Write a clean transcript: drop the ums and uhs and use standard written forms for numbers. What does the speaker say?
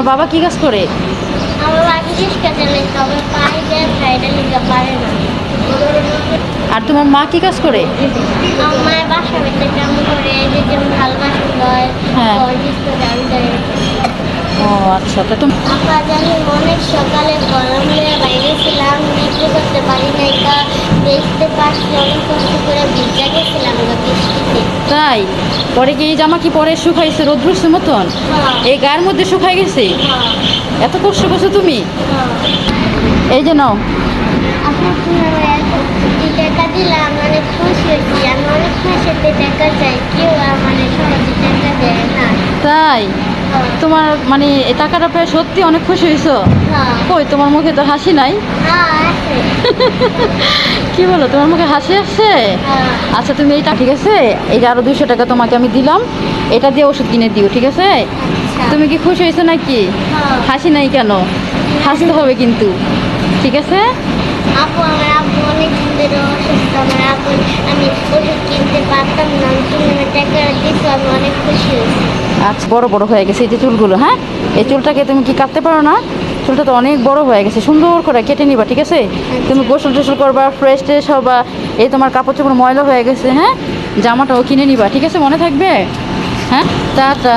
তোমার বাবা কি কাজ করে? আমার বাকি চেষ্টা চলে তবে পায়ে যায় সাইডে লিখতে পারে না। আর তোমার মা কি কাজ করে? আমার মায়ের বাসা বেঁধে কাম করে, এই যে যেমন ভালোবাসা দেয়, হ্যাঁ। গাড়ি দেয়। ও আচ্ছা, তা তুমি আপা জানি অনেক সকালে গরম হয়ে বাইরে ছিলাম, বিক্রি করতে পারি নাই, তা দেখতে পাচ্ছি অনেক কষ্ট করে ভিজা গেছিলাম বৃষ্টিতে। তাই? পরে কি এই জামা কি পরে শুকাইছে রোদ্রুসের মতন? হ্যাঁ, এই গায়ের মধ্যে শুকাই গেছে? হ্যাঁ, এত কষ্ট করছো তুমি? হ্যাঁ। এই যে নাও। আপনার টাকা দিলাম, অনেক খুশি হয়েছি। আমি অনেক খুশিতে টাকা চাই, কেউ মানে সহজে টাকা দেয় না। তাই? হ্যাঁ, তোমার মানে এই টাকাটা পেয়ে সত্যি অনেক খুশি হয়েছো? হ্যাঁ, কই তোমার মুখে তো হাসি নাই। হ্যাঁ, আছে। কি বলো, তোমার মুখে হাসি আসছে? হ্যাঁ, আচ্ছা তুমি এইটা ঠিক আছে, এই যে আরো 200 টাকা তোমাকে আমি দিলাম, এটা দিয়ে ওষুধ কিনে দিও, ঠিক আছে? আচ্ছা। তুমি কি খুশি হয়েছো নাকি? হ্যাঁ। হাসি নাই কেন? হাসতে হবে কিন্তু, ঠিক আছে? আপু, আমার আব্বু অনেক ধরে অসুস্থ। আমার আব্বু আমি ওষুধ কিনতে পারতাম না, তুমি আমার টাকা দিচ্ছ, আমি অনেক খুশি হয়েছি। আচ্ছা, বড় বড় হয়ে গেছে এই যে চুলগুলো, হ্যাঁ? এই চুলটাকে তুমি কি কাটতে পারো না? চুলটা তো অনেক বড় হয়ে গেছে, সুন্দর করে কেটে নিবা, ঠিক আছে? তুমি গোসল টোসল করবা, ফ্রেশ ট্রেশ হবা। এই তোমার কাপড় চোপড় ময়লা হয়ে গেছে, হ্যাঁ? জামাটাও কিনে নিবা, ঠিক আছে? মনে থাকবে? হ্যাঁ, টাটা।